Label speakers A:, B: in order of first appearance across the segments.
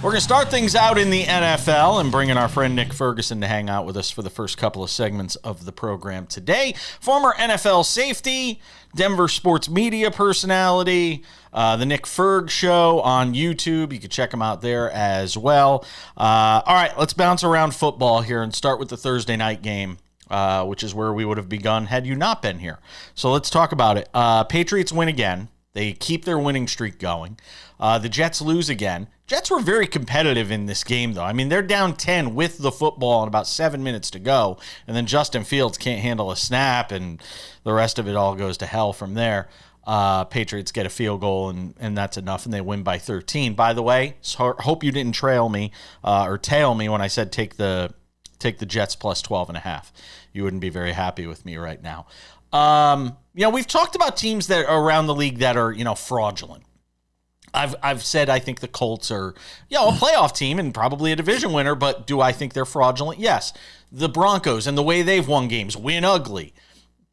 A: We're going to start things out in the NFL and bring in our friend Nick Ferguson to hang out with us for the first couple of segments of the program today. Former NFL safety, Denver sports media personality, the Nick Ferg Show on YouTube. You can check him out there as well. All right, let's bounce around football here and start with the Thursday night game, which is where we would have begun had you not been here. So let's talk about it. Patriots win again. They keep their winning streak going. The Jets lose again. Jets were very competitive in this game, though. I mean, they're down 10 with the football and about 7 minutes to go, and then Justin Fields can't handle a snap, and the rest of it all goes to hell from there. Patriots get a field goal, and that's enough, and they win by 13. By the way, so hope you didn't tail me when I said take the Jets plus 12.5. You wouldn't be very happy with me right now. We've talked about teams that are around the league that are, fraudulent. I've said I think the Colts are, a playoff team and probably a division winner, but do I think they're fraudulent? Yes. The Broncos and the way they've won games win ugly.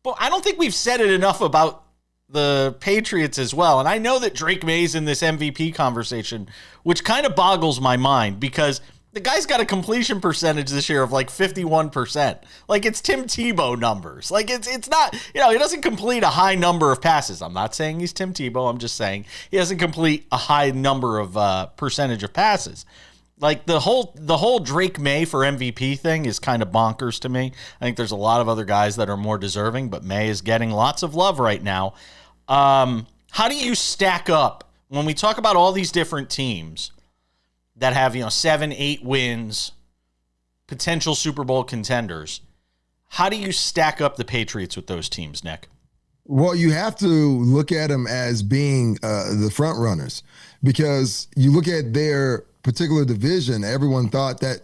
A: But I don't think we've said it enough about the Patriots as well. And I know that Drake May's in this MVP conversation, which kind of boggles my mind because the guy's got a completion percentage this year of like 51%. Like it's Tim Tebow numbers. Like it's not, he doesn't complete a high number of passes. I'm not saying he's Tim Tebow. I'm just saying he doesn't complete a high number of percentage of passes. Like the whole Drake May for MVP thing is kind of bonkers to me. I think there's a lot of other guys that are more deserving, but May is getting lots of love right now. How do you stack up when we talk about all these different teams that have, 7-8 wins, potential Super Bowl contenders? How do you stack up the Patriots with those teams, Nick?
B: Well, you have to look at them as being the front runners because you look at their particular division. Everyone thought that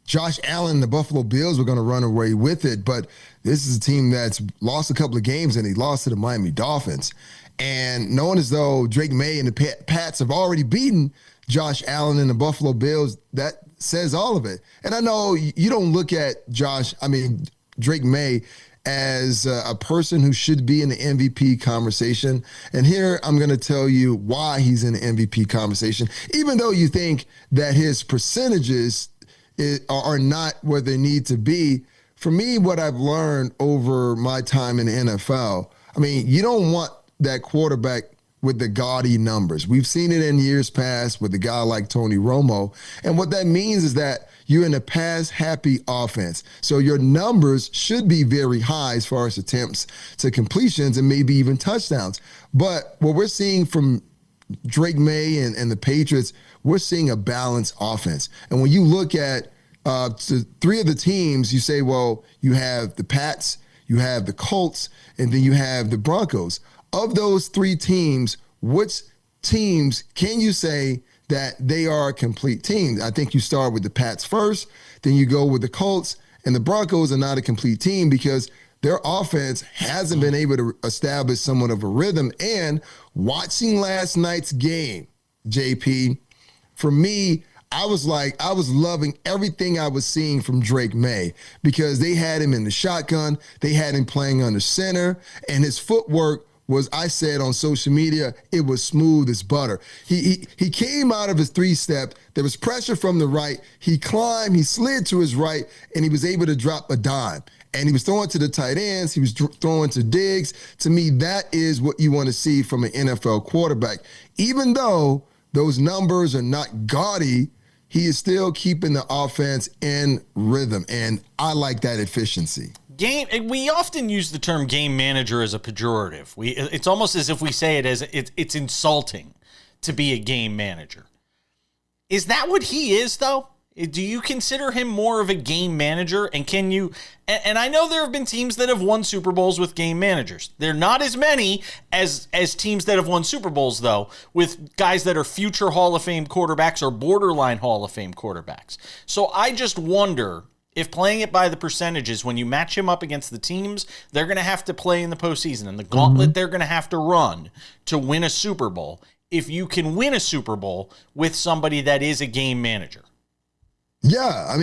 B: Josh Allen and the Buffalo Bills were going to run away with it, but this is a team that's lost a couple of games and he lost to the Miami Dolphins. And knowing as though Drake May and the Pats have already beaten Josh Allen and the Buffalo Bills, that says all of it. And I know you don't look at Drake May as a person who should be in the MVP conversation. And here I'm going to tell you why he's in the MVP conversation, even though you think that his percentages are not where they need to be. For me, what I've learned over my time in the NFL, you don't want that quarterback with the gaudy numbers. We've seen it in years past with a guy like Tony Romo. And what that means is that you're in a pass-happy offense. So your numbers should be very high as far as attempts to completions and maybe even touchdowns. But what we're seeing from Drake May and the Patriots, we're seeing a balanced offense. And when you look at three of the teams, you say, well, you have the Pats, you have the Colts, and then you have the Broncos. Of those three teams, which teams can you say that they are complete teams? I think you start with the Pats first, then you go with the Colts, and the Broncos are not a complete team because their offense hasn't been able to establish somewhat of a rhythm. And watching last night's game, JP, for me, I was loving everything I was seeing from Drake May because they had him in the shotgun, they had him playing under center, and his footwork was, I said on social media, it was smooth as butter. He came out of his three-step. There was pressure from the right. He climbed, he slid to his right, and he was able to drop a dime. And he was throwing to the tight ends. He was throwing to Diggs. To me, that is what you want to see from an NFL quarterback. Even though those numbers are not gaudy, he is still keeping the offense in rhythm, and I like that efficiency.
A: We often use the term game manager as a pejorative. It's almost as if we say it as it's insulting to be a game manager. Is that what he is, though? Do you consider him more of a game manager? And can you? And I know there have been teams that have won Super Bowls with game managers. They're not as many as teams that have won Super Bowls, though, with guys that are future Hall of Fame quarterbacks or borderline Hall of Fame quarterbacks. So I just wonder if playing it by the percentages, when you match him up against the teams they're going to have to play in the postseason and the gauntlet they're going to have to run to win a Super Bowl, if you can win a Super Bowl with somebody that is a game manager.
B: Yeah,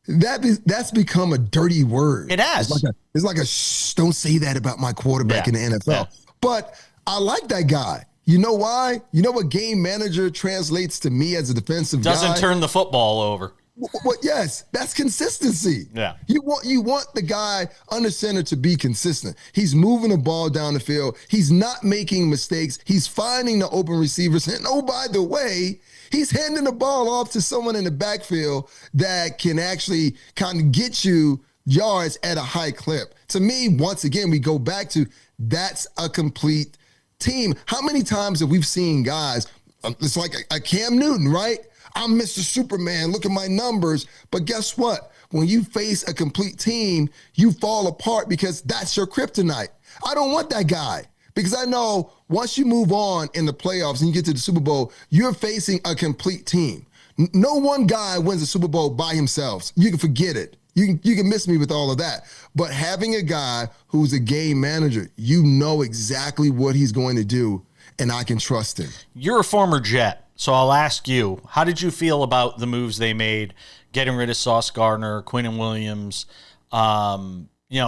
B: that's become a dirty word.
A: It has.
B: It's like a shh, don't say that about my quarterback in the NFL. Yeah. But I like that guy. You know why? You know what game manager translates to me as a defensive guy?
A: Doesn't turn the football over.
B: What? Yes, that's consistency.
A: Yeah.
B: You want the guy under center to be consistent. He's moving the ball down the field. He's not making mistakes. He's finding the open receivers. And oh, by the way, he's handing the ball off to someone in the backfield that can actually kind of get you yards at a high clip. To me, once again, we go back to that's a complete team. How many times have we seen guys, it's like a Cam Newton, right? I'm Mr. Superman, look at my numbers. But guess what? When you face a complete team, you fall apart because that's your kryptonite. I don't want that guy because I know once you move on in the playoffs and you get to the Super Bowl, you're facing a complete team. No one guy wins the Super Bowl by himself. You can forget it. You can miss me with all of that. But having a guy who's a game manager, you know exactly what he's going to do, and I can trust him.
A: You're a former Jet, so I'll ask you, how did you feel about the moves they made, getting rid of Sauce Gardner, Quinnen Williams,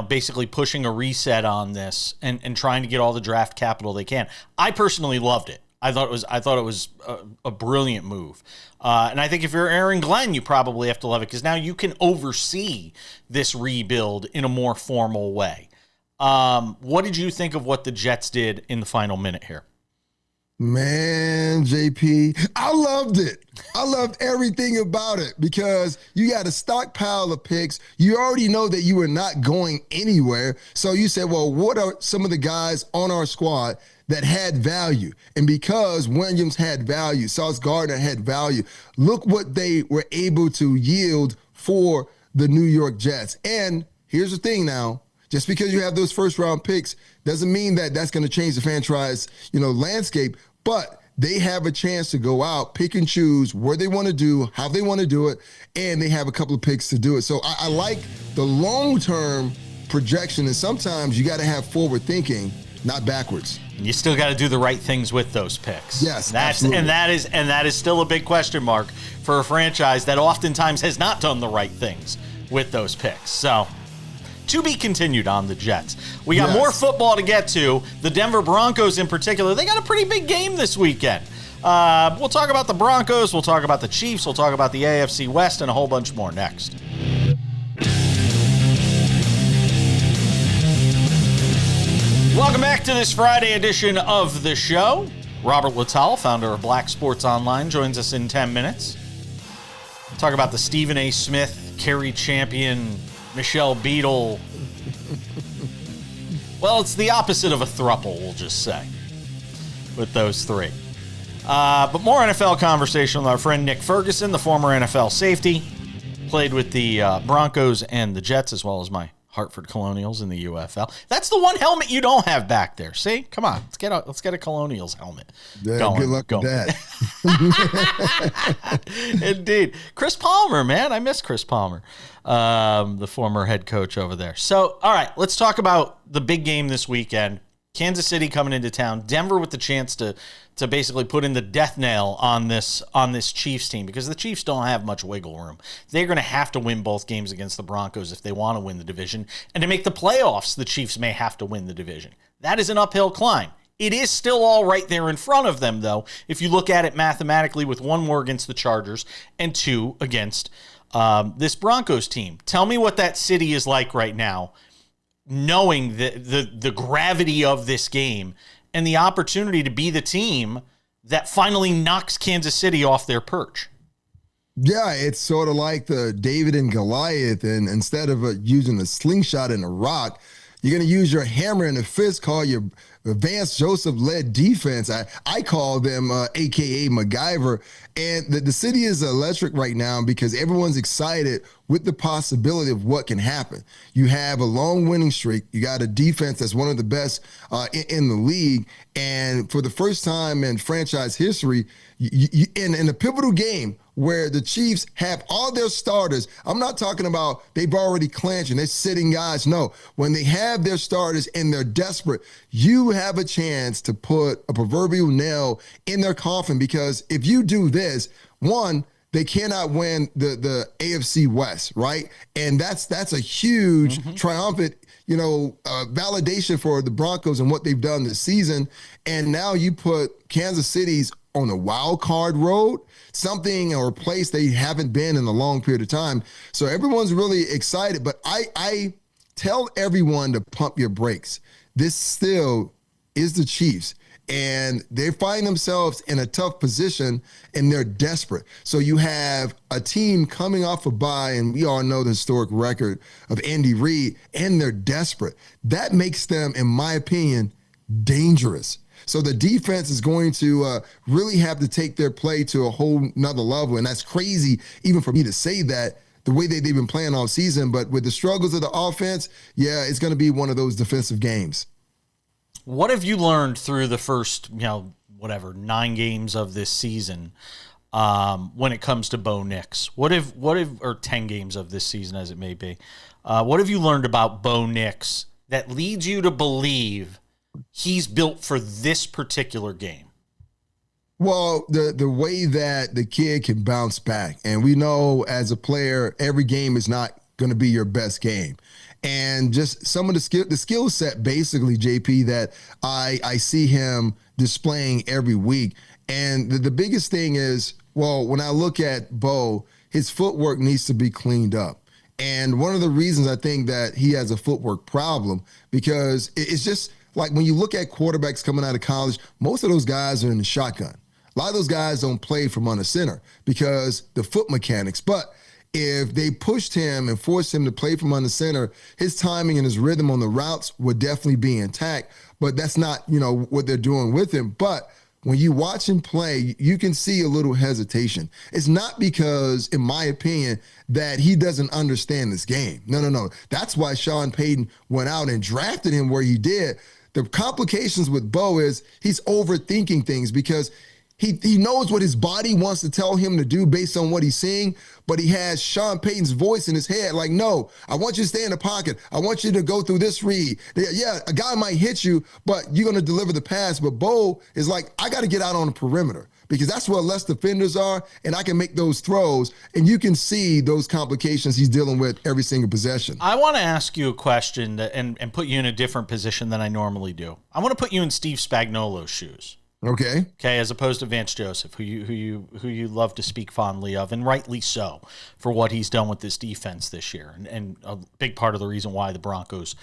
A: basically pushing a reset on this and trying to get all the draft capital they can? I personally loved it. I thought it was a brilliant move. And I think if you're Aaron Glenn, you probably have to love it because now you can oversee this rebuild in a more formal way. What did you think of what the Jets did in the final minute here?
B: Man, JP, I loved it. I loved everything about it because you got a stockpile of picks. You already know that you are not going anywhere. So you said, well, what are some of the guys on our squad that had value? And because Williams had value, Sauce Gardner had value, look what they were able to yield for the New York Jets. And here's the thing now. Just because you have those first-round picks doesn't mean that that's going to change the franchise, landscape. But they have a chance to go out, pick and choose where they want to do, how they want to do it, and they have a couple of picks to do it. So I like the long-term projection, and sometimes you got to have forward thinking, not backwards.
A: You still got to do the right things with those picks.
B: Yes, absolutely.
A: And that is still a big question mark for a franchise that oftentimes has not done the right things with those picks. So, to be continued on the Jets. We got more football to get to. The Denver Broncos in particular, they got a pretty big game this weekend. We'll talk about the Broncos. We'll talk about the Chiefs. We'll talk about the AFC West and a whole bunch more next. Welcome back to this Friday edition of the show. Robert Littal, founder of Black Sports Online, joins us in 10 minutes. We'll talk about the Stephen A. Smith, Kerry champion, Michelle Beadle. Well, it's the opposite of a throuple, we'll just say, with those three. But more NFL conversation with our friend Nick Ferguson, the former NFL safety. Played with the Broncos and the Jets, as well as my Hartford Colonials in the UFL. That's the one helmet you don't have back there. See? Come on. Let's get a Colonials helmet.
B: Yeah, good luck with that.
A: Indeed. Chris Palmer, man. I miss Chris Palmer, the former head coach over there. So, all right, let's talk about the big game this weekend. Kansas City coming into town. Denver with the chance to basically put in the death nail on this Chiefs team because the Chiefs don't have much wiggle room. They're going to have to win both games against the Broncos if they want to win the division. And to make the playoffs, the Chiefs may have to win the division. That is an uphill climb. It is still all right there in front of them, though, if you look at it mathematically with 1 more against the Chargers and 2 against this Broncos team. Tell me what that city is like right now, knowing the gravity of this game and the opportunity to be the team that finally knocks Kansas City off their perch.
B: Yeah, it's sort of like the David and Goliath, and instead of using a slingshot and a rock, you're going to use your hammer and a fist, call your Vance Joseph-led defense. I call them a.k.a. MacGyver. And the city is electric right now because everyone's excited with the possibility of what can happen. You have a long winning streak. You got a defense that's one of the best in the league. And for the first time in franchise history, in a pivotal game where the Chiefs have all their starters, I'm not talking about they've already clinched and they're sitting guys. No, when they have their starters and they're desperate, you have a chance to put a proverbial nail in their coffin because if you do this, one, they cannot win the AFC West, right? And that's a huge triumphant, validation for the Broncos and what they've done this season. And now you put Kansas City's on a wild card road, something or a place they haven't been in a long period of time. So everyone's really excited, but I tell everyone to pump your brakes. This still is the Chiefs, and they find themselves in a tough position, and they're desperate. So you have a team coming off a bye, and we all know the historic record of Andy Reid, and they're desperate. That makes them, in my opinion, dangerous. So the defense is going to really have to take their play to a whole nother level, and that's crazy even for me to say that, the way that they've been playing all season. But with the struggles of the offense, yeah, it's going to be one of those defensive games.
A: What have you learned through the first, 9 games of this season when it comes to Bo Nix? Or 10 games of this season as it may be? What have you learned about Bo Nix that leads you to believe he's built for this particular game?
B: Well, the way that the kid can bounce back, and we know as a player, every game is not going to be your best game. And just some of the skill set, basically, JP, that I see him displaying every week. And the biggest thing is, well, when I look at Bo, his footwork needs to be cleaned up. And one of the reasons I think that he has a footwork problem, because it's just like when you look at quarterbacks coming out of college, most of those guys are in the shotgun. A lot of those guys don't play from under center because the foot mechanics. But if they pushed him and forced him to play from under center, his timing and his rhythm on the routes would definitely be intact. But that's not, what they're doing with him. But when you watch him play, you can see a little hesitation. It's not because, in my opinion, that he doesn't understand this game. No. That's why Sean Payton went out and drafted him where he did. The complications with Bo is he's overthinking things because he knows what his body wants to tell him to do based on what he's seeing, but he has Sean Payton's voice in his head like, no, I want you to stay in the pocket. I want you to go through this read. Yeah, a guy might hit you, but you're going to deliver the pass. But Bo is like, I got to get out on the perimeter because that's where less defenders are, and I can make those throws. And you can see those complications he's dealing with every single possession.
A: I want to ask you a question and put you in a different position than I normally do. I want to put you in Steve Spagnuolo's shoes.
B: Okay,
A: as opposed to Vance Joseph, who you love to speak fondly of, and rightly so, for what he's done with this defense this year, and a big part of the reason why the Broncos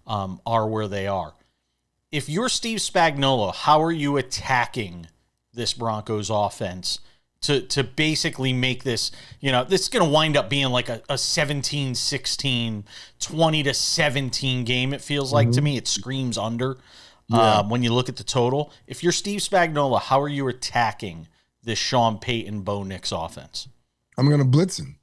A: are where they are. If you're Steve Spagnuolo, how are you attacking this Broncos offense to basically make this, this is going to wind up being like a 17-16, 20-17 game, it feels like to me. It screams under. Yeah. When you look at the total. If you're Steve Spagnuolo, how are you attacking this Sean Payton, Bo Nix offense?
B: I'm going to blitz him.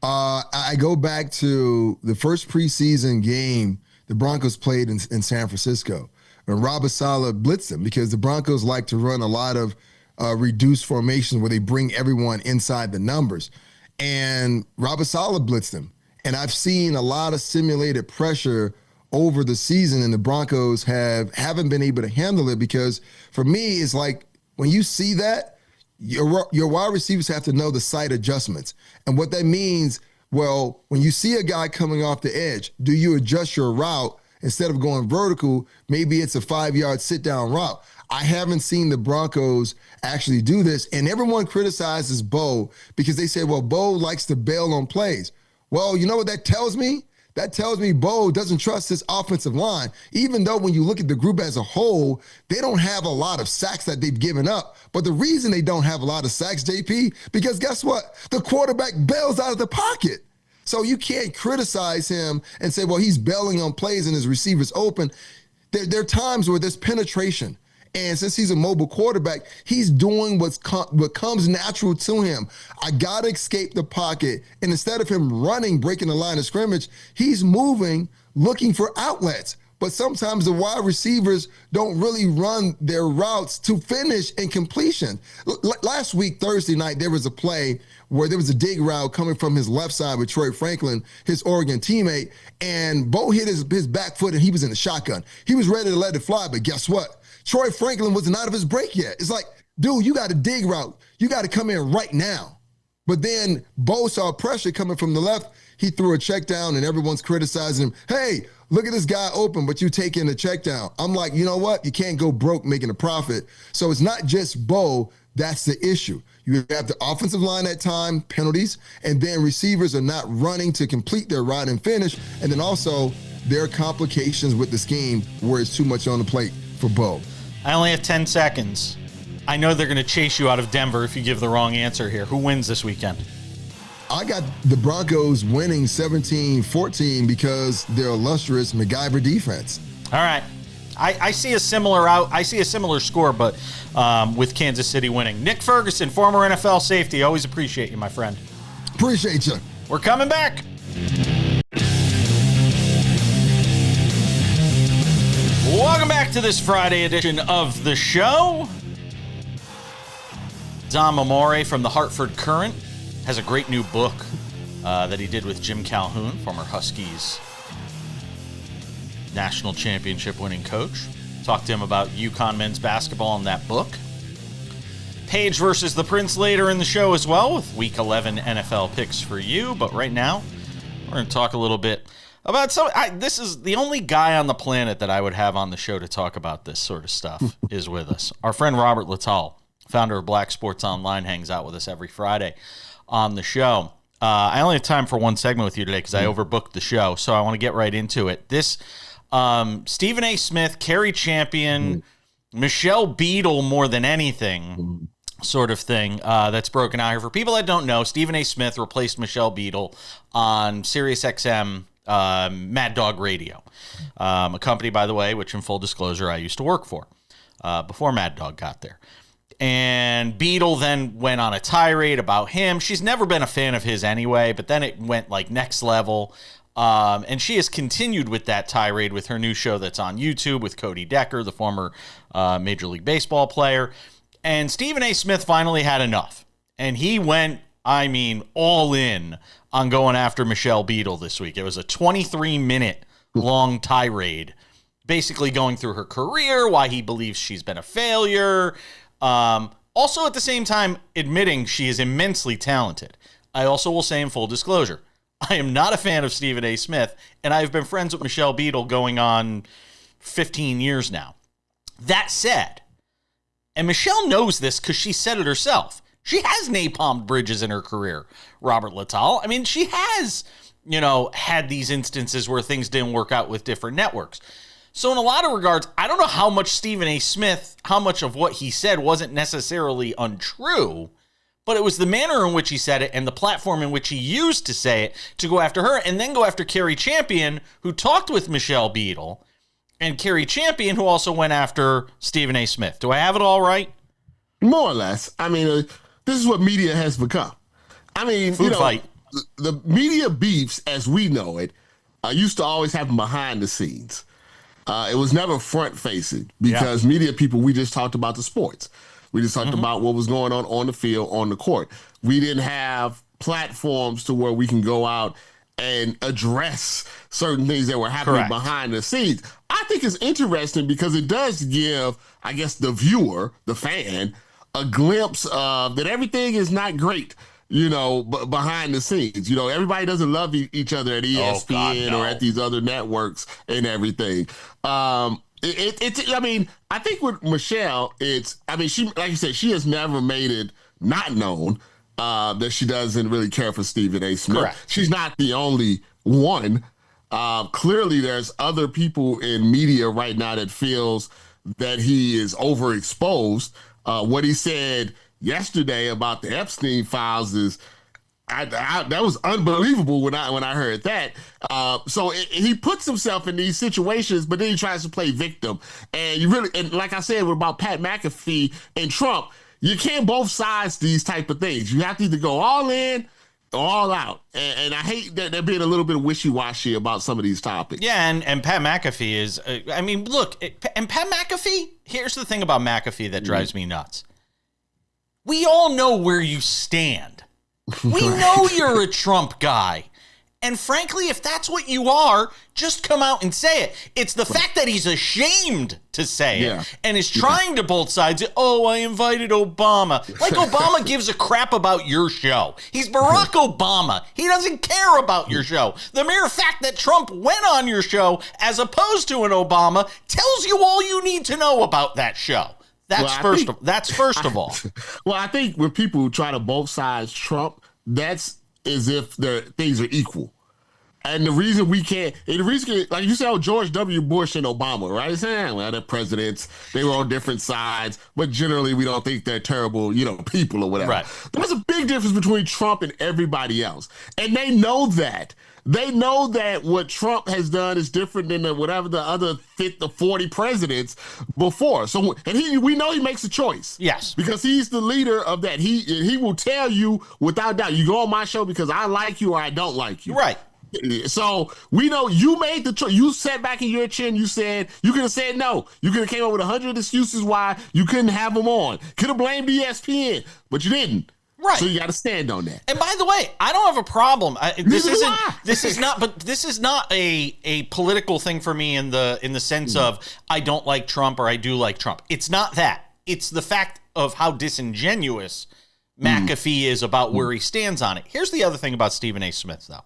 B: I go back to the first preseason game the Broncos played in San Francisco, and Robert Saleh blitzed them because the Broncos like to run a lot of reduced formations where they bring everyone inside the numbers. And Robert Saleh blitzed them. And I've seen a lot of simulated pressure over the season, and the Broncos haven't been able to handle it because for me, it's like when you see that, your wide receivers have to know the sight adjustments. And what that means, well, when you see a guy coming off the edge, do you adjust your route instead of going vertical? Maybe it's a 5-yard sit-down route. I haven't seen the Broncos actually do this, and everyone criticizes Bo because they say, well, Bo likes to bail on plays. Well, you know what that tells me? That tells me Bo doesn't trust his offensive line, even though when you look at the group as a whole, they don't have a lot of sacks that they've given up. But the reason they don't have a lot of sacks, JP, because guess what? The quarterback bails out of the pocket. So you can't criticize him and say, well, he's bailing on plays and his receivers open. There are times where there's penetration. And since he's a mobile quarterback, he's doing what comes natural to him. I got to escape the pocket. And instead of him running, breaking the line of scrimmage, he's moving, looking for outlets. But sometimes the wide receivers don't really run their routes to finish and completion. Last week, Thursday night, there was a play where there was a dig route coming from his left side with Troy Franklin, his Oregon teammate, and Bo hit his back foot and he was in the shotgun. He was ready to let it fly, but guess what? Troy Franklin wasn't out of his break yet. It's like, dude, you got a dig route. You got to come in right now. But then Bo saw pressure coming from the left. He threw a check down and everyone's criticizing him. Hey, look at this guy open, but you taking a check down. I'm like, you know what? You can't go broke making a profit. So it's not just Bo. That's the issue. You have the offensive line at time, penalties, and then receivers are not running to complete their ride and finish. And then also there are complications with the scheme where it's too much on the plate for Bo.
A: I only have 10 seconds. I know they're going to chase you out of Denver if you give the wrong answer here. Who wins this weekend?
B: I got the Broncos winning 17-14 because their illustrious MacGyver defense.
A: All right. I see a similar score, but with Kansas City winning. Nick Ferguson, former NFL safety. Always appreciate you, my friend.
B: Appreciate you.
A: We're coming back. Welcome back to this Friday edition of the show. Dom Amore from the Hartford Courant has a great new book that he did with Jim Calhoun, former Huskies national championship winning coach. Talked to him about UConn men's basketball in that book. Page versus the Prince later in the show as well, with Week 11 NFL picks for you. But right now, we're going to talk a little bit about this is the only guy on the planet that I would have on the show to talk about this sort of stuff is with us. Our friend Robert Littal, founder of Black Sports Online, hangs out with us every Friday on the show. I only have time for one segment with you today because I overbooked the show, so I want to get right into it. This Stephen A. Smith, Kerry Champion, Michelle Beadle more than anything sort of thing that's broken out here. For people that don't know, Stephen A. Smith replaced Michelle Beadle on SiriusXM Mad Dog Radio, a company, by the way, which in full disclosure I used to work for before Mad Dog got there. And Beadle then went on a tirade about him. She's never been a fan of his anyway, but then it went like next level. And she has continued with that tirade with her new show that's on YouTube with Cody Decker, the former Major League Baseball player. And Stephen A. Smith finally had enough. And he went, all in on going after Michelle Beadle this week. It was a 23-minute long tirade, basically going through her career, why he believes she's been a failure. Also, at the same time, admitting she is immensely talented. I also will say in full disclosure, I am not a fan of Stephen A. Smith, and I've been friends with Michelle Beadle going on 15 years now. That said, and Michelle knows this because she said it herself, she has napalmed bridges in her career, Robert Littal. She has, had these instances where things didn't work out with different networks. So in a lot of regards, I don't know how much Stephen A. Smith, how much of what he said wasn't necessarily untrue, but it was the manner in which he said it and the platform in which he used to say it to go after her and then go after Kerry Champion, who talked with Michelle Beadle, and Kerry Champion, who also went after Stephen A. Smith. Do I have it all right?
C: More or less. This is what media has become.
A: Food fight.
C: The media beefs, as we know it, used to always happen behind the scenes. It was never front-facing because media people, we just talked about the sports. We just talked about what was going on the field, on the court. We didn't have platforms to where we can go out and address certain things that were happening behind the scenes. I think it's interesting because it does give, I guess, the viewer, the fan, a glimpse of that everything is not great, behind the scenes. Everybody doesn't love each other at ESPN or at these other networks and everything. I think with Michelle, she, like you said, she has never made it not known that she doesn't really care for Stephen A. Smith.
A: Correct.
C: She's not the only one. Clearly, there's other people in media right now that feels that he is overexposed. What he said yesterday about the Epstein files is that was unbelievable when I heard that. So he puts himself in these situations, but then he tries to play victim. And like I said about Pat McAfee and Trump, you can't both sides these type of things. You have to either go all in or all out. And I hate that they're being a little bit wishy-washy about some of these topics.
A: Yeah, and Pat McAfee is, and Pat McAfee, here's the thing about McAfee that drives me nuts. We all know where you stand. We know you're a Trump guy. And frankly, if that's what you are, just come out and say it. It's the fact that he's ashamed to say it and is trying to both sides. Oh, I invited Obama. Like Obama gives a crap about your show. He's Barack Obama. He doesn't care about your show. The mere fact that Trump went on your show as opposed to an Obama tells you all you need to know about that show. That's first of all.
C: Well, I think when people try to both sides Trump, that's as if things are equal. And the reason we can't, like you said, George W. Bush and Obama, right? Saying, well, they're presidents, they were on different sides, but generally we don't think they're terrible, people or whatever.
A: Right.
C: There's a big difference between Trump and everybody else. And they know that. They know that what Trump has done is different than whatever the other 40 presidents before. So, and we know he makes a choice.
A: Yes.
C: Because he's the leader of that. He will tell you without doubt, you go on my show because I like you or I don't like you.
A: Right.
C: So we know you made the choice. You sat back in your chin. You said you could have said no. You could have came up with 100 excuses why you couldn't have him on. Could have blamed ESPN, but you didn't.
A: Right.
C: So you got to stand on that.
A: And by the way, I don't have a problem. This is not a political thing for me in the sense of I don't like Trump or I do like Trump. It's not that. It's the fact of how disingenuous McAfee is about where he stands on it. Here's the other thing about Stephen A. Smith, though.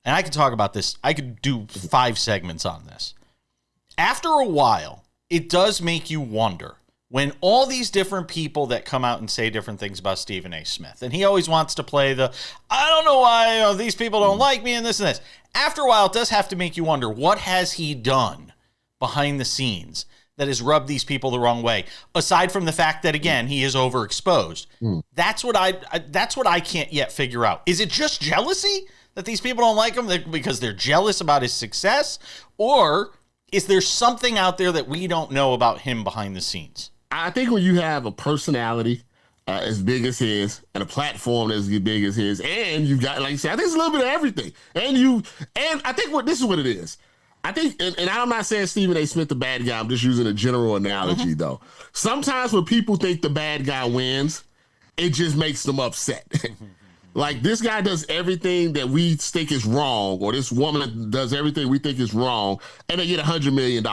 A: And I could talk about this. I could do 5 segments on this. After a while, it does make you wonder when all these different people that come out and say different things about Stephen A. Smith, and he always wants to play I don't know why these people don't like me and this and this. After a while, it does have to make you wonder, what has he done behind the scenes that has rubbed these people the wrong way? Aside from the fact that, again, he is overexposed. That's what I can't yet figure out. Is it just jealousy that these people don't like him because they're jealous about his success? Or is there something out there that we don't know about him behind the scenes?
C: I think when you have a personality as big as his and a platform as big as his, and you've got, like you said, I think it's a little bit of everything. And I think this is what it is. I think, and I'm not saying Stephen A. Smith the bad guy. I'm just using a general analogy, though. Sometimes when people think the bad guy wins, it just makes them upset. Like, this guy does everything that we think is wrong, or this woman does everything we think is wrong, and they get $100 million.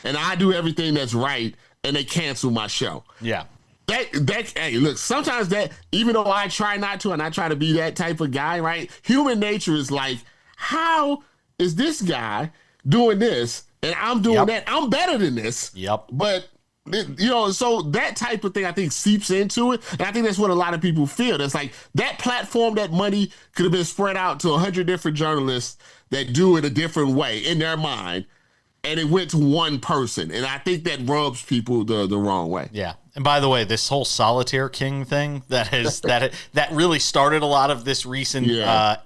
C: And I do everything that's right, and they cancel my show.
A: Yeah.
C: Hey, look, sometimes that, even though I try not to, and I try to be that type of guy, right? Human nature is like, how is this guy doing this, and I'm doing that? I'm better than this.
A: Yep.
C: But, so that type of thing, I think, seeps into it. And I think that's what a lot of people feel. That's like that platform, that money could have been spread out to 100 different journalists that do it a different way in their mind. And it went to one person. And I think that rubs people the wrong way.
A: Yeah. And by the way, this whole solitaire king thing that really started a lot of this recent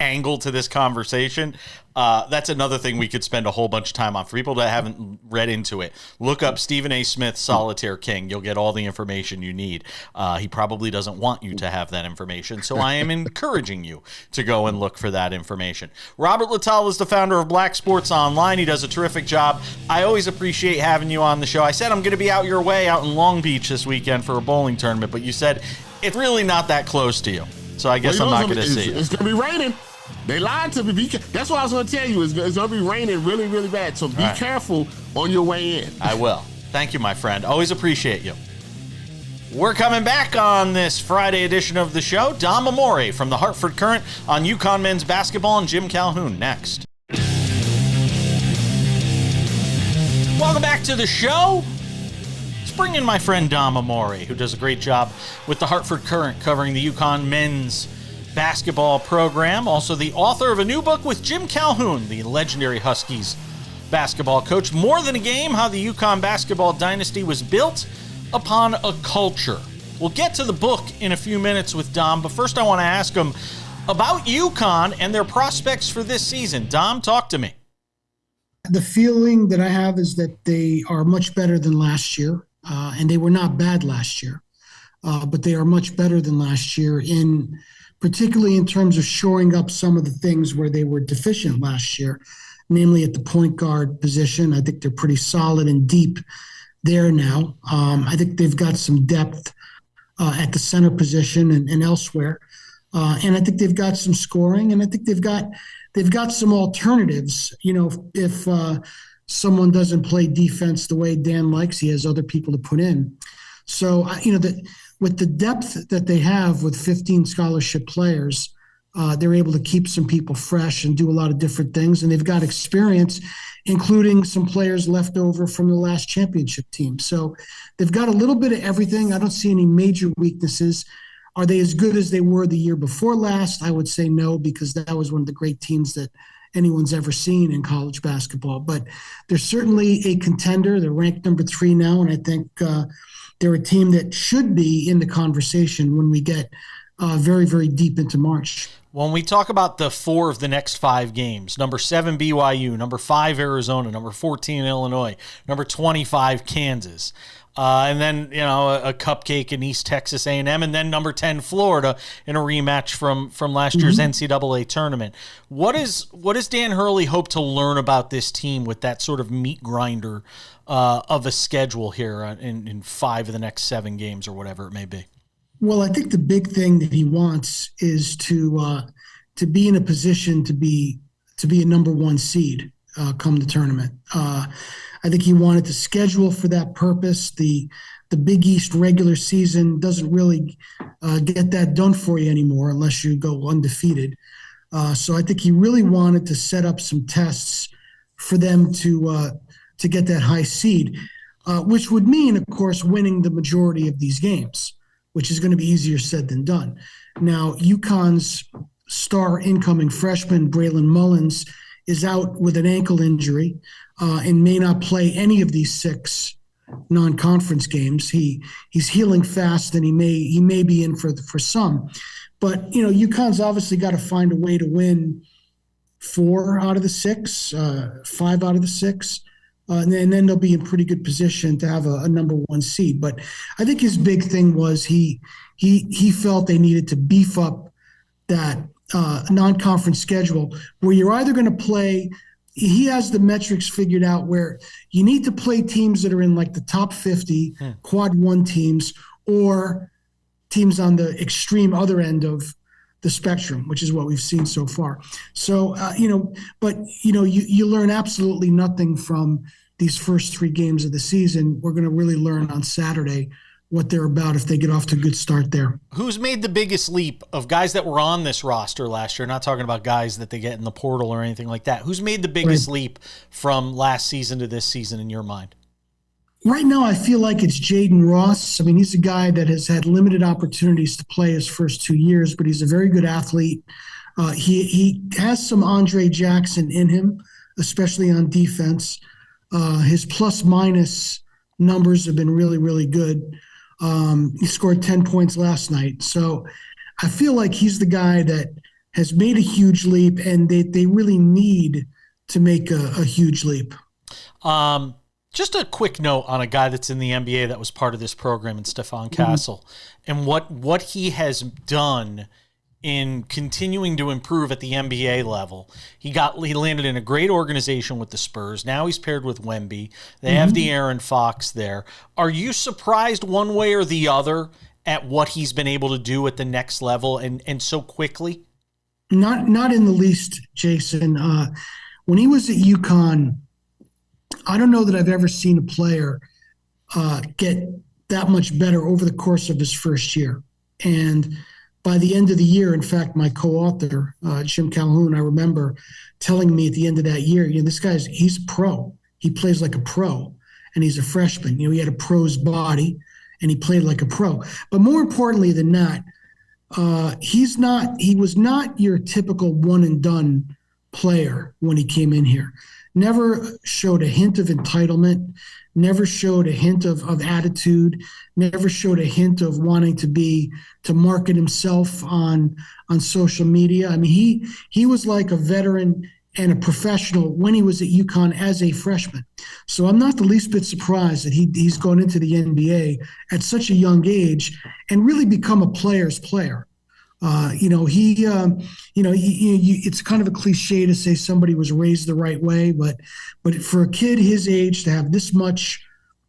A: angle to this conversation. That's another thing we could spend a whole bunch of time on. For people that haven't read into it, look up Stephen A. Smith, Solitaire King. You'll get all the information you need. He probably doesn't want you to have that information, so I am encouraging you to go and look for that information. Robert Littal is the founder of Black Sports Online. He does a terrific job. I always appreciate having you on the show. I said I'm going to be out your way out in Long Beach this weekend for a bowling tournament, but you said it's really not that close to you, so I guess I'm not going to see you.
C: It's going to be raining. They lied to me. That's what I was going to tell you. It's going to be raining really, really bad. So be careful on your way in.
A: I will. Thank you, my friend. Always appreciate you. We're coming back on this Friday edition of the show. Dom Amore from the Hartford Courant on UConn men's basketball and Jim Calhoun next. Welcome back to the show. Let's bring in my friend Dom Amore, who does a great job with the Hartford Courant covering the UConn men's basketball program. Also the author of a new book with Jim Calhoun, the legendary Huskies basketball coach. More Than a Game, How the UConn Basketball Dynasty Was Built Upon a Culture. We'll get to the book in a few minutes with Dom, but first I want to ask him about UConn and their prospects for this season. Dom, talk to me.
D: The feeling that I have is that they are much better than last year, and they were not bad last year, but they are much better than last year particularly in terms of shoring up some of the things where they were deficient last year, namely at the point guard position. I think they're pretty solid and deep there now. I think they've got some depth at the center position and elsewhere. And I think they've got some scoring, and I think they've got some alternatives. If someone doesn't play defense the way Dan likes, he has other people to put in. So with the depth that they have with 15 scholarship players, they're able to keep some people fresh and do a lot of different things, and they've got experience, including some players left over from the last championship team. So they've got a little bit of everything. I don't see any major weaknesses. Are they as good as they were the year before last? I would say no, because that was one of the great teams that anyone's ever seen in college basketball. But they're certainly a contender. They're ranked number 3 now, and I think they're a team that should be in the conversation when we get very, very deep into March.
A: When we talk about the 4 of the next 5 games, number 7 BYU, number 5 Arizona, number 14 Illinois, number 25 Kansas, and then a cupcake in East Texas A&M, and then number 10 Florida in a rematch from last year's NCAA tournament. What does Dan Hurley hope to learn about this team with that sort of meat grinder of a schedule here in 5 of the next 7 games or whatever it may be?
D: Well, I think the big thing that he wants is to be in a position to be a number 1 seed come the tournament. I think he wanted to schedule for that purpose. The Big East regular season doesn't really get that done for you anymore unless you go undefeated. So I think he really wanted to set up some tests for them to get that high seed, which would mean, of course, winning the majority of these games, which is going to be easier said than done. Now, UConn's star incoming freshman, Braylon Mullins, is out with an ankle injury and may not play any of these 6 non-conference games. He's healing fast, and he may be in for some. But, UConn's obviously got to find a way to win 4 out of the 6, 5 out of the 6. And then they'll be in pretty good position to have a number 1 seed. But I think his big thing was he felt they needed to beef up that non-conference schedule where you're either going to play. He has the metrics figured out where you need to play teams that are in like the top 50 quad 1 teams, or teams on the extreme other end of the spectrum, which is what we've seen so far. So, you learn absolutely nothing from these first 3 games of the season. We're going to really learn on Saturday what they're about if they get off to a good start there.
A: Who's made the biggest leap of guys that were on this roster last year? Not talking about guys that they get in the portal or anything like that. Who's made the biggest leap from last season to this season in your mind?
D: Right now, I feel like it's Jaden Ross. I mean, he's a guy that has had limited opportunities to play his first 2 years, but he's a very good athlete. He has some Andre Jackson in him, especially on defense. His plus-minus numbers have been really, really good. He scored 10 points last night. So I feel like he's the guy that has made a huge leap, and they really need to make a huge leap.
A: Just a quick note on a guy that's in the NBA that was part of this program, and Stephon Castle, and what he has done in continuing to improve at the NBA level. He landed in a great organization with the Spurs. Now he's paired with Wemby. They have De'Aaron Fox there. Are you surprised one way or the other at what he's been able to do at the next level and so quickly?
D: Not in the least, Jason. When he was at UConn, I don't know that I've ever seen a player get that much better over the course of his first year. And by the end of the year, in fact, my co-author, Jim Calhoun, I remember telling me at the end of that year, this he's a pro. He plays like a pro, and he's a freshman. He had a pro's body, and he played like a pro. But more importantly than that, he was not your typical one-and-done player when he came in here. Never showed a hint of entitlement, never showed a hint of attitude, never showed a hint of wanting to market himself on social media. I mean, he was like a veteran and a professional when he was at UConn as a freshman. So I'm not the least bit surprised that he's gone into the NBA at such a young age and really become a player's player. It's kind of a cliche to say somebody was raised the right way, but for a kid his age to have this much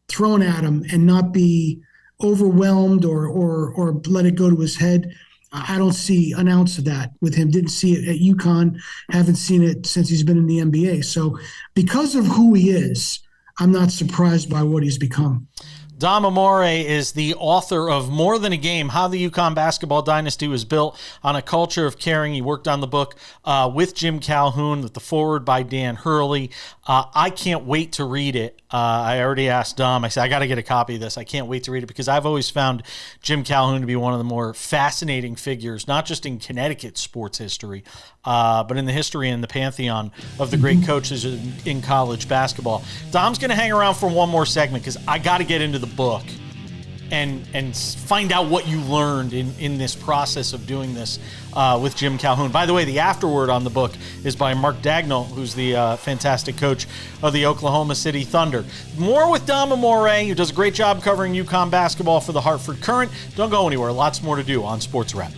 D: thrown at him and not be overwhelmed or let it go to his head, I don't see an ounce of that with him. Didn't see it at UConn. Haven't seen it since he's been in the NBA. So because of who he is, I'm not surprised by what he's become.
A: Dom Amore is the author of More Than a Game, How the UConn Basketball Dynasty Was Built on a Culture of Caring. He worked on the book with Jim Calhoun, with the foreword by Dan Hurley. I can't wait to read it. I already asked Dom. I said, I got to get a copy of this. I can't wait to read it because I've always found Jim Calhoun to be one of the more fascinating figures, not just in Connecticut sports history, but in the history and the pantheon of the great coaches in college basketball. Dom's going to hang around for one more segment because I got to get into the book and find out what you learned in this process of doing this with Jim Calhoun. By the way, the afterword on the book is by Mark Dagnall, who's the fantastic coach of the Oklahoma City Thunder. More with Dom Amore, who does a great job covering UConn basketball for the Hartford Courant. Don't go anywhere. Lots more to do on SportsWrap.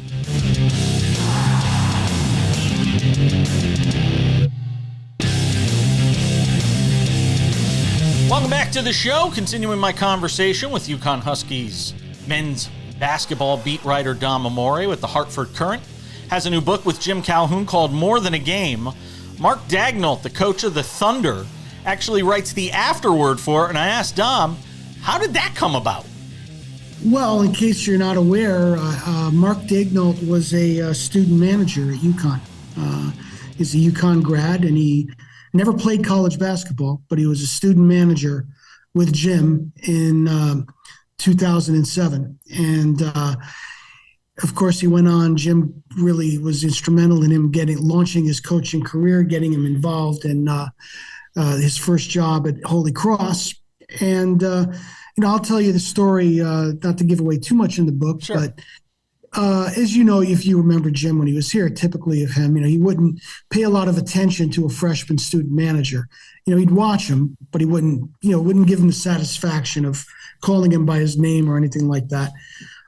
A: Welcome back to the show. Continuing my conversation with UConn Huskies men's basketball beat writer Dom Amore with the Hartford Courant. Has a new book with Jim Calhoun called More Than a Game. Mark Dagnall, the coach of the Thunder, actually writes the afterword for it. And I asked Dom, how did that come about?
D: Well, in case you're not aware, Mark Dagnall was a student manager at UConn. He's a UConn grad, and he never played college basketball, but he was a student manager with Jim in 2007. And of course, he went on. Jim really was instrumental in him launching his coaching career, getting him involved in his first job at Holy Cross. And I'll tell you the story, not to give away too much in the book,
A: sure.
D: But as you know, if you remember Jim when he was here, typically of him, he wouldn't pay a lot of attention to a freshman student manager. He'd watch him, but he wouldn't give him the satisfaction of calling him by his name or anything like that.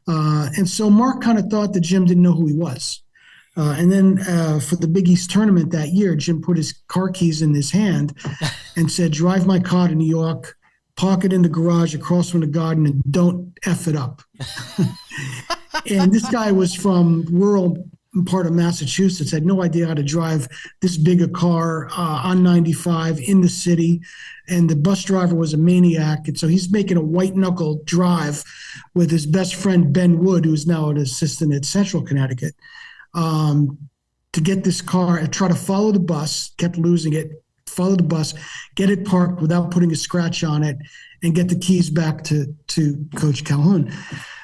D: And so Mark kind of thought that Jim didn't know who he was. And then for the Big East tournament that year, Jim put his car keys in his hand and said, "Drive my car to New York, park it in the garage across from the garden, and don't F it up." And this guy was from rural part of Massachusetts, had no idea how to drive this big a car on 95 in the city. And the bus driver was a maniac. And so he's making a white knuckle drive with his best friend, Ben Wood, who's now an assistant at Central Connecticut, to get this car and try to follow the bus, kept losing it, follow the bus, get it parked without putting a scratch on it, and get the keys back to Coach Calhoun.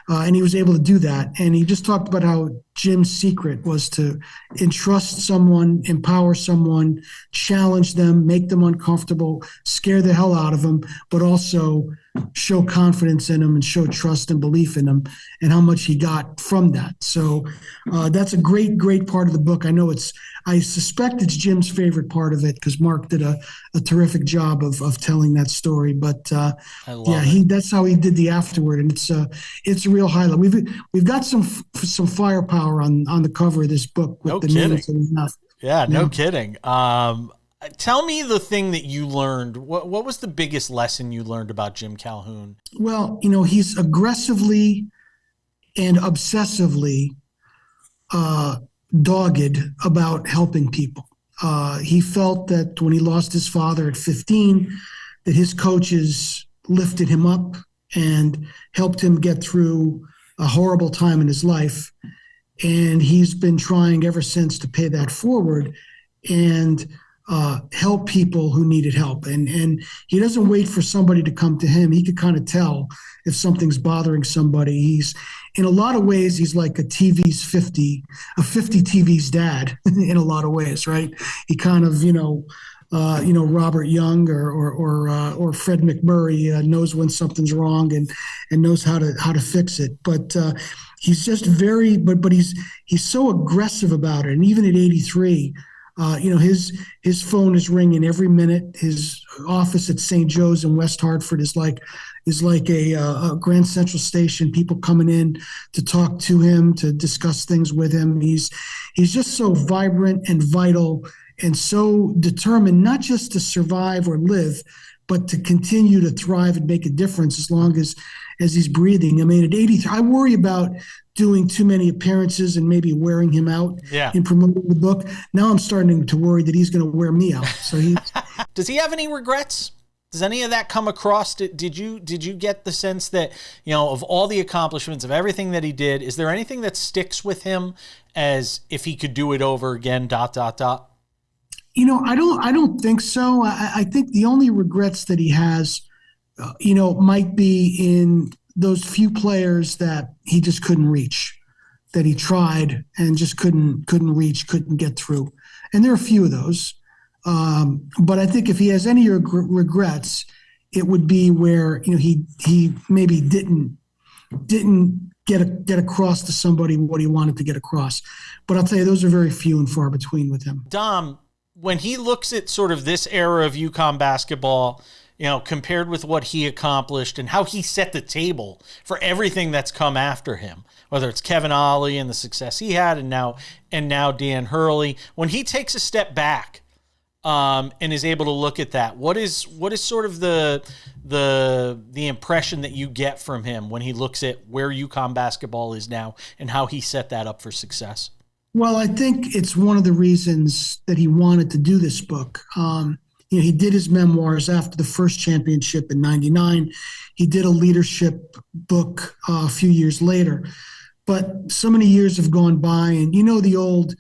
D: And he was able to do that. And he just talked about how Jim's secret was to entrust someone, empower someone, challenge them, make them uncomfortable, scare the hell out of them, but also show confidence in them and show trust and belief in them, and how much he got from that. So that's a great, great part of the book. I suspect it's Jim's favorite part of it because Mark did a terrific job of telling that story. But that's how he did the afterword, and it's a real highlight. We've got some firepower on the cover of this book with
A: no
D: the
A: kidding.
D: names and stuff.
A: Yeah, no kidding. Tell me the thing that you learned. What was the biggest lesson you learned about Jim Calhoun?
D: Well, he's aggressively and obsessively dogged about helping people. He felt that when he lost his father at 15, that his coaches lifted him up and helped him get through a horrible time in his life. And he's been trying ever since to pay that forward and help people who needed help. And he doesn't wait for somebody to come to him. He could kind of tell if something's bothering somebody. He's, in a lot of ways, he's like a 50 TV's dad in a lot of ways, right? He kind of, Robert Young or Fred McMurray knows when something's wrong and knows how to fix it. But he's just but he's so aggressive about it. And even at 83, his phone is ringing every minute. His office at St. Joe's in West Hartford is like a Grand Central Station. People coming in to talk to him, to discuss things with him. He's just so vibrant and vital and so determined, not just to survive or live, but to continue to thrive and make a difference as long as he's breathing. I mean, at 83, I worry about doing too many appearances and maybe wearing him out in promoting the book. Now I'm starting to worry that he's going to wear me out. So
A: does he have any regrets? Does any of that come across? Did you get the sense that, of all the accomplishments of everything that he did, is there anything that sticks with him as if he could do it over again, ...
D: I don't think so. I think the only regrets that he has, might be in those few players that he just couldn't reach, that he tried and just couldn't reach, couldn't get through. And there are a few of those. But I think if he has any regrets, it would be where, he maybe didn't get across to somebody what he wanted to get across. But I'll tell you, those are very few and far between with him.
A: Dom, when he looks at sort of this era of UConn basketball, compared with what he accomplished and how he set the table for everything that's come after him, whether it's Kevin Ollie and the success he had, and now Dan Hurley, when he takes a step back and is able to look at that, what is sort of the impression that you get from him when he looks at where UConn basketball is now and how he set that up for success?
D: Well, I think it's one of the reasons that he wanted to do this book. He did his memoirs after the first championship in '99. He did a leadership book a few years later. But so many years have gone by, and the old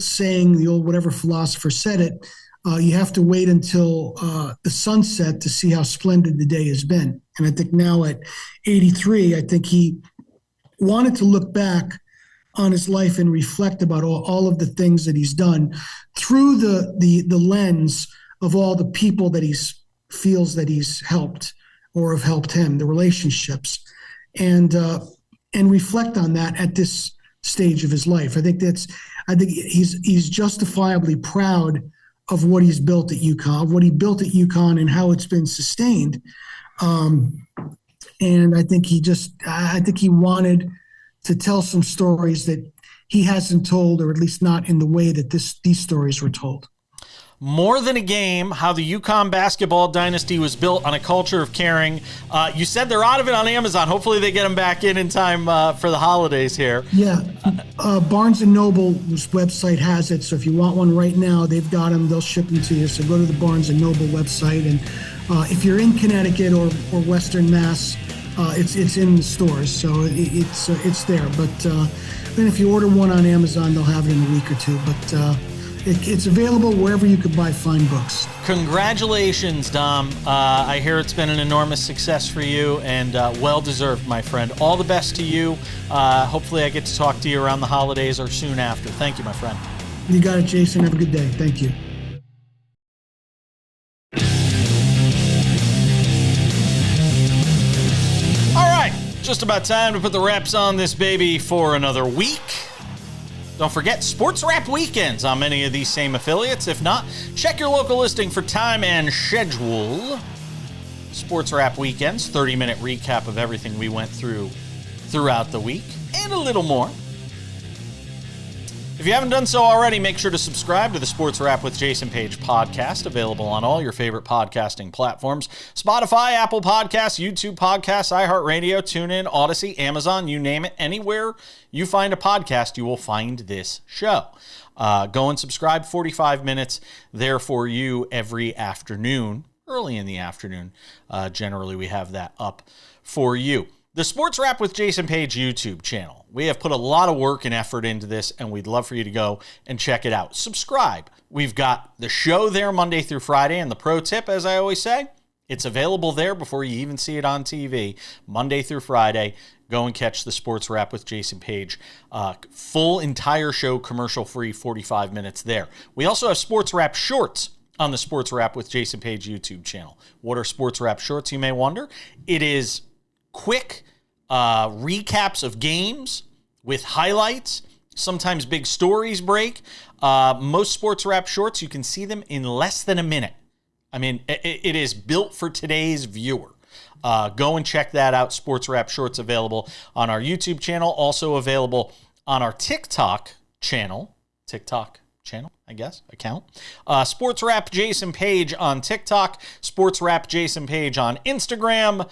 D: saying, the old whatever philosopher said it, you have to wait until the sunset to see how splendid the day has been. And I think now at 83, I think he wanted to look back on his life and reflect about all of the things that he's done through the lens of all the people that he feels that he's helped or have helped him, the relationships, and reflect on that at this stage of his life. I think he's justifiably proud of what he's built at UConn, and how it's been sustained. And I think he wanted to tell some stories that he hasn't told, or at least not in the way that these stories were told.
A: More Than a Game, How the UConn Basketball Dynasty Was Built on a Culture of Caring. You said they're out of it on Amazon. Hopefully they get them back in time for the holidays here.
D: Yeah. Barnes & Noble's website has it, so if you want one right now, they've got them. They'll ship them to you. So go to the Barnes & Noble website. And if you're in Connecticut or Western Mass, it's in the stores, so it's there. But then if you order one on Amazon, they'll have it in a week or two. But it's available wherever you could buy fine books.
A: Congratulations, Dom. I hear it's been an enormous success for you, and well-deserved, my friend. All the best to you. Hopefully I get to talk to you around the holidays or soon after. Thank you, my friend.
D: You got it, Jason. Have a good day. Thank you.
A: All right, just about time to put the wraps on this baby for another week. Don't forget SportsWrap weekends on many of these same affiliates. If not, check your local listing for time and schedule. SportsWrap weekends, 30-minute recap of everything we went through throughout the week, and a little more. If you haven't done so already, make sure to subscribe to the SportsWrap with Jason Page podcast, available on all your favorite podcasting platforms: Spotify, Apple Podcasts, YouTube Podcasts, iHeartRadio, TuneIn, Odyssey, Amazon, you name it. Anywhere you find a podcast, you will find this show. Go and subscribe. 45 minutes there for you every afternoon, early in the afternoon. Generally, we have that up for you. The SportsWrap with Jason Page YouTube channel. We have put a lot of work and effort into this, and we'd love for you to go and check it out. Subscribe. We've got the show there Monday through Friday, and the pro tip, as I always say, it's available there before you even see it on TV. Monday through Friday, go and catch the SportsWrap with Jason Page. Full entire show, commercial-free, 45 minutes there. We also have SportsWrap Shorts on the SportsWrap with Jason Page YouTube channel. What are SportsWrap Shorts, you may wonder? It is quick recaps of games with highlights. Sometimes big stories break. Most SportsWrap Shorts, you can see them in less than a minute. I mean, it is built for today's viewer. Go and check that out. SportsWrap Shorts available on our YouTube channel, also available on our TikTok channel, I guess, account. SportsWrap Jason Page on TikTok, SportsWrap Jason Page on Instagram.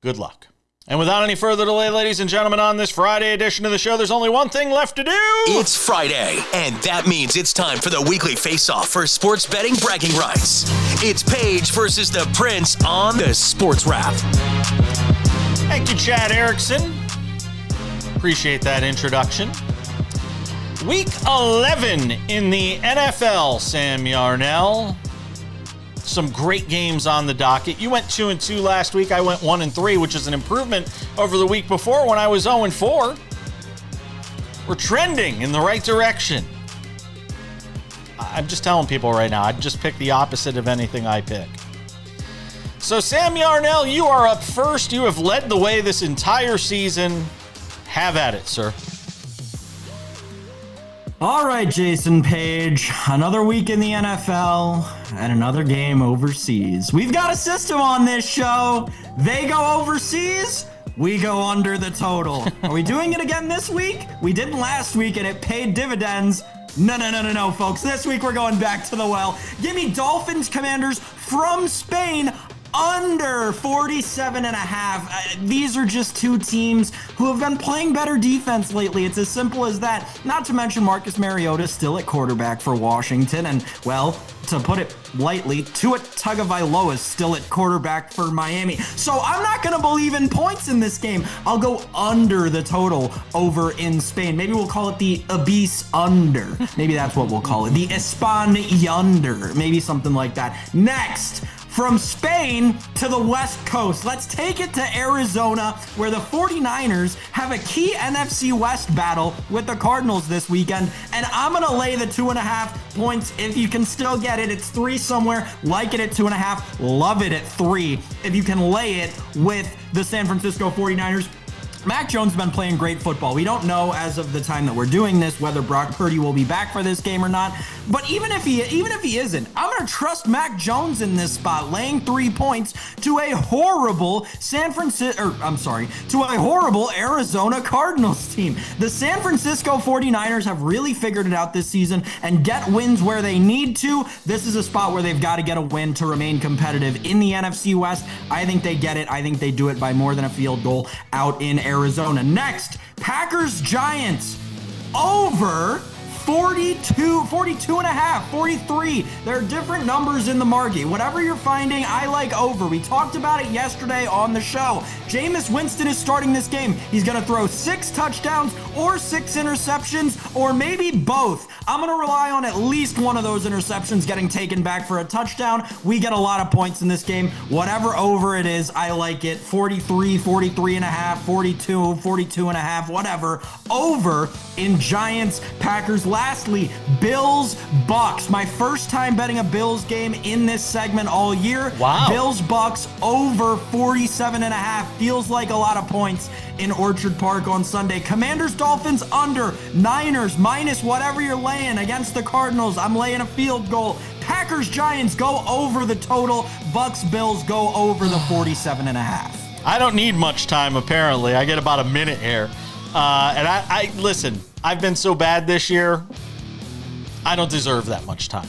A: Good luck. And without any further delay, ladies and gentlemen, on this Friday edition of the show, there's only one thing left to do.
E: It's Friday, and that means it's time for the weekly face-off for sports betting bragging rights. It's Paige versus the Prince on the SportsWrap.
A: Thank you, Chad Erickson. Appreciate that introduction. Week 11 in the NFL, Sam Yarnell. Some great games on the docket. You went 2-2 last week. I went 1-3, which is an improvement over the week before when I was 0-4. We're trending in the right direction. I'm just telling people right now, I'd just pick the opposite of anything I pick. So, Sam Yarnell, you are up first. You have led the way this entire season. Have at it, sir.
F: All right, Jason Page, another week in the NFL and another game overseas. We've got a system on this show. They go overseas, we go under the total. Are we doing it again this week? We didn't last week and it paid dividends. No, folks. This week we're going back to the well. Give me Dolphins Commanders from Spain under 47.5. These are just two teams who have been playing better defense lately. It's as simple as that. Not to mention Marcus Mariota still at quarterback for Washington. And, well, to put it lightly, Tua Tagovailoa is still at quarterback for Miami. So I'm not going to believe in points in this game. I'll go under the total over in Spain. Maybe we'll call it the Abyss under. Maybe that's what we'll call it. The Espan Yonder. Maybe something like that. Next, from Spain to the West Coast, let's take it to Arizona, where the 49ers have a key NFC West battle with the Cardinals this weekend, and I'm going to lay the 2.5 points if you can still get it. It's 3 somewhere. Like it at 2.5. Love it at 3 if you can lay it with the San Francisco 49ers. Mac Jones has been playing great football. We don't know as of the time that we're doing this whether Brock Purdy will be back for this game or not. But even if he isn't, I'm going to trust Mac Jones in this spot, laying 3 points to a horrible to a horrible Arizona Cardinals team. The San Francisco 49ers have really figured it out this season and get wins where they need to. This is a spot where they've got to get a win to remain competitive in the NFC West. I think they get it. I think they do it by more than a field goal out in Arizona. Next, Packers Giants over 42.5, 43. There are different numbers in the market. Whatever you're finding, I like over. We talked about it yesterday on the show. Jameis Winston is starting this game. He's going to throw 6 touchdowns or 6 interceptions or maybe both. I'm going to rely on at least one of those interceptions getting taken back for a touchdown. We get a lot of points in this game. Whatever over it is, I like it. 43, 43.5, 42, 42.5, whatever. Over in Giants, Packers. Lastly, Bills, Bucks. My first time betting a Bills game in this segment all year.
A: Wow.
F: Bills, Bucks over 47.5. Feels like a lot of points in Orchard Park on Sunday. Commanders, Dolphins under. Niners minus whatever you're laying against the Cardinals. I'm laying a field goal. Packers, Giants go over the total. Bucks, Bills go over the 47.5.
A: I don't need much time, apparently. I get about a minute here. And I listen, I've been so bad this year, I don't deserve that much time.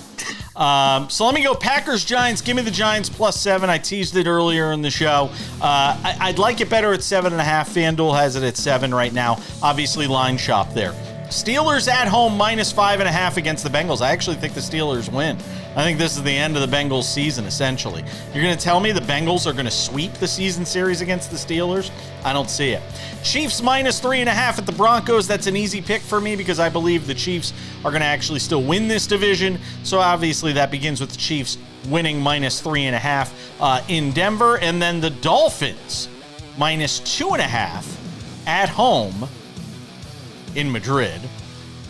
A: So let me go Packers, Giants. Give me the Giants +7. I teased it earlier in the show. I'd like it better at 7.5. FanDuel has it at 7 right now. Obviously, line shop there. Steelers at home -5.5 against the Bengals. I actually think the Steelers win. I think this is the end of the Bengals season, essentially. You're going to tell me the Bengals are going to sweep the season series against the Steelers? I don't see it. Chiefs -3.5 at the Broncos. That's an easy pick for me because I believe the Chiefs are going to actually still win this division. So obviously that begins with the Chiefs winning -3.5 in Denver. And then the Dolphins -2.5 at home in Madrid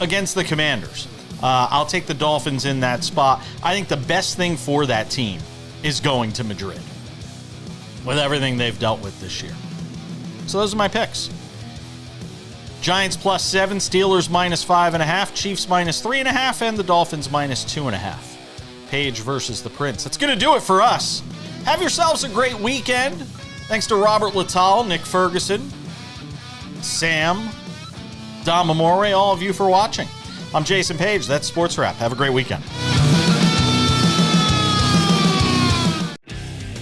A: against the Commanders. I'll take the Dolphins in that spot. I think the best thing for that team is going to Madrid with everything they've dealt with this year. So those are my picks. Giants +7, Steelers -5.5, Chiefs -3.5, and the Dolphins -2.5. Page versus the Prince. That's going to do it for us. Have yourselves a great weekend. Thanks to Robert Littal, Nick Ferguson, Sam, Dom Amore, all of you for watching. I'm Jason Page. That's SportsWrap. Have a great weekend.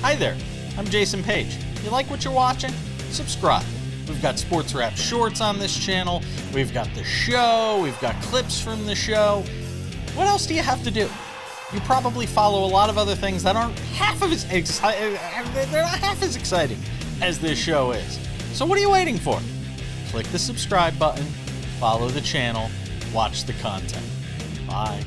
A: Hi there. I'm Jason Page. You like what you're watching? subscribe. We've got SportsWrap shorts on this channel. We've got the show. We've got clips from the show. What else do you have to do? You probably follow a lot of other things that aren't half as they're not half as exciting as this show is. So what are you waiting for? Click the subscribe button, follow the channel, watch the content. Bye.